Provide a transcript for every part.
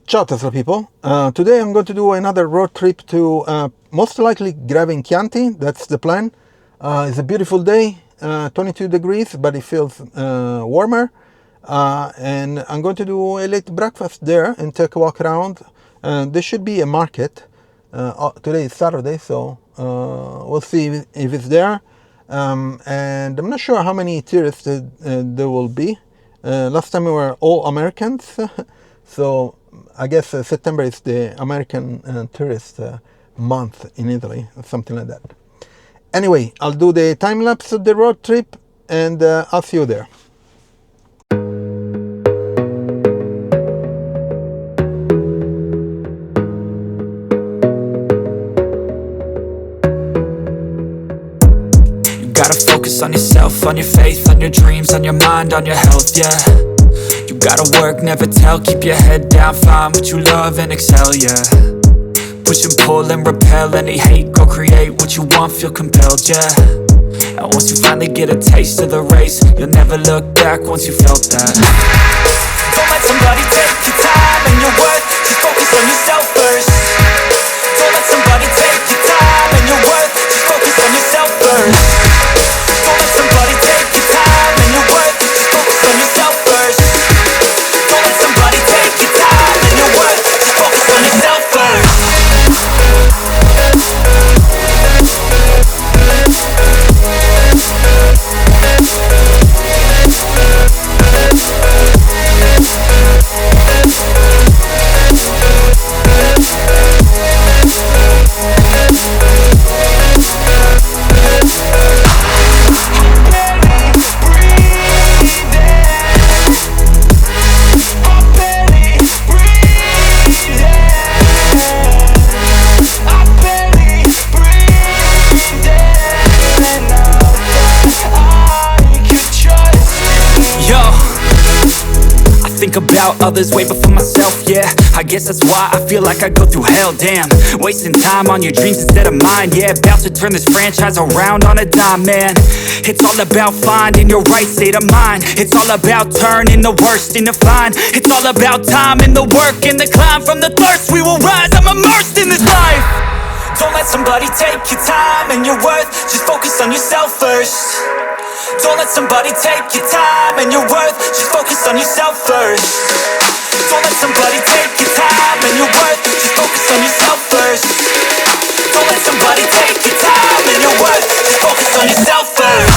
Ciao Tesla people, today I'm going to do another road trip to most likely Greve in Chianti. That's the plan. It's a beautiful day, 22 degrees, but it feels warmer, and I'm going to do a late breakfast there and take a walk around. There should be a market. Today is Saturday, so we'll see if it's there, and I'm not sure how many tourists there will be. Last time we were all Americans so I guess September is the American tourist month in Italy, or something like that. Anyway, I'll do the time lapse of the road trip, and I'll see you there. You gotta focus on yourself, on your faith, on your dreams, on your mind, on your health, yeah. You gotta work, never tell, keep your head down, find what you love and excel, yeah. Push and pull and repel any hate, go create what you want, feel compelled, yeah. And once you finally get a taste of the race, you'll never look back once you felt that. Don't let somebody take your time and your worth, just focus on yourself first. Don't let somebody take your time and your worth, just focus on yourself first. Don't let somebody take your time and your worth, just focus on yourself first. Don't let somebody take your time and your worth, just focus on yourself first. About others way before myself, yeah. I guess that's why I feel like I go through hell, damn. Wasting time on your dreams instead of mine, yeah. About to turn this franchise around on a dime, man. It's all about finding your right state of mind. It's all about turning the worst into fine. It's all about time and the work and the climb. From the thirst we will rise, I'm immersed in this life. Don't let somebody take your time and your worth, just focus on yourself first. Don't let somebody take your time and your worth, just focus on yourself first. Don't let somebody take your time and your worth, just focus on yourself first. Don't let somebody take your time and your worth, just focus on yourself first.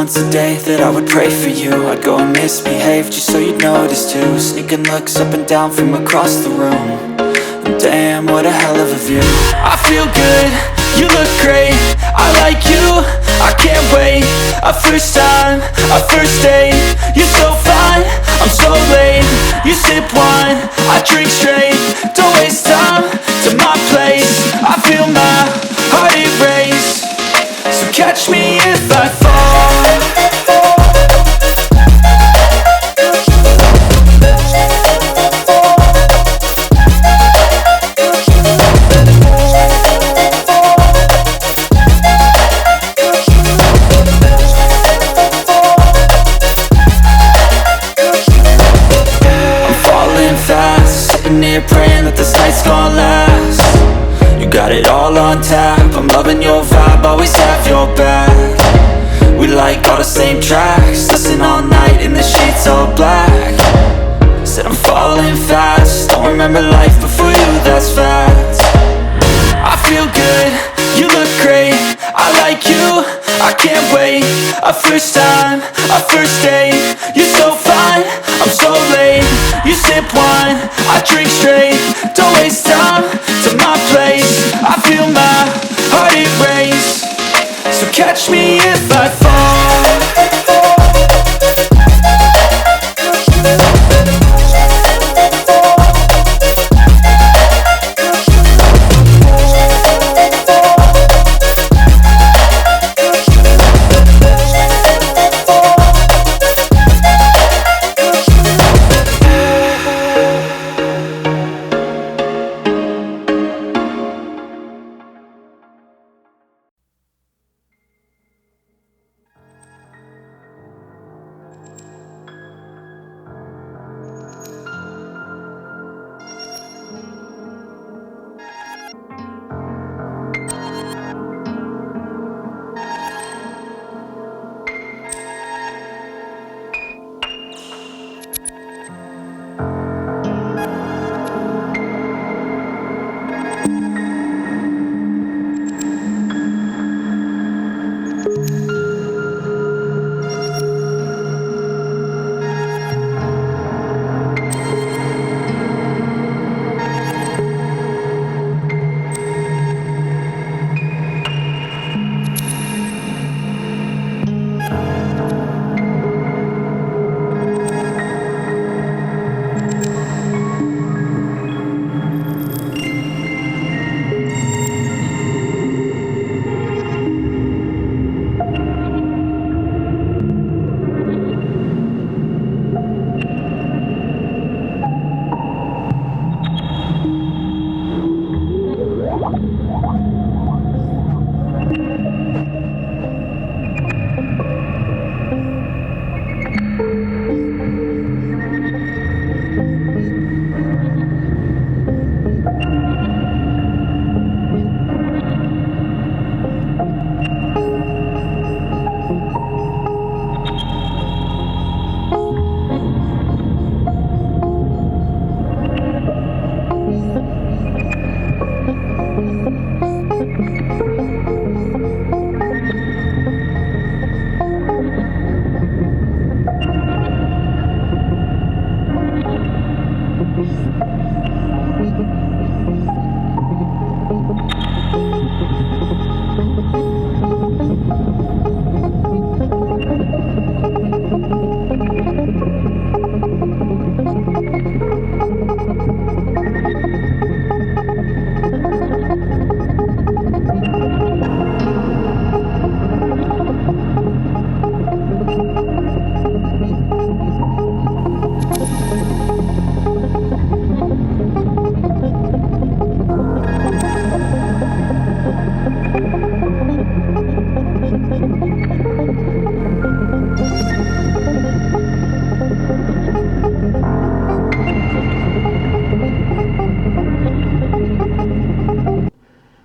once a day that I would pray for you. I'd go and misbehave just so you'd notice too. Sneaking looks up and down from across the room. And damn, what a hell of a view. I feel good, you look great, I like you, I can't wait. A first time, a first date. You're so fine, I'm so late. You sip wine, I drink straight. Don't waste time to my place. I feel my heart erase. So catch me if I fall. Here praying that this night's gonna last. You got it all on tap, I'm loving your vibe, always have your back. We like all the same tracks, listen all night in the sheets all black. Said I'm falling fast, don't remember life before you, that's fact. I feel good, you look great, I like you, I can't wait. A first time, a first date. You're so fine, I'm so late. You sip wine, I drink straight. Don't waste time to my place. I feel my heart erase. So catch me if I fall.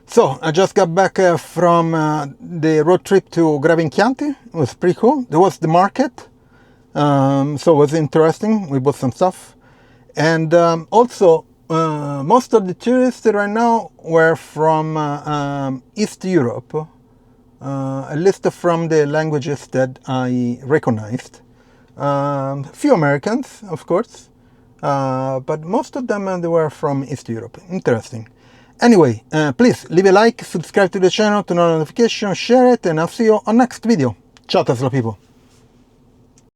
So I just got back from the road trip to Greve in Chianti. It was pretty cool. There was the market, so it was interesting. We bought some stuff, and also most of the tourists right now were from East Europe. a list from the languages that I recognized. Few Americans, of course, but most of them they were from East Europe. Interesting. Anyway, please leave a like, subscribe to the channel, turn on notifications, share it, and I'll see you on next video. Ciao Tesla people!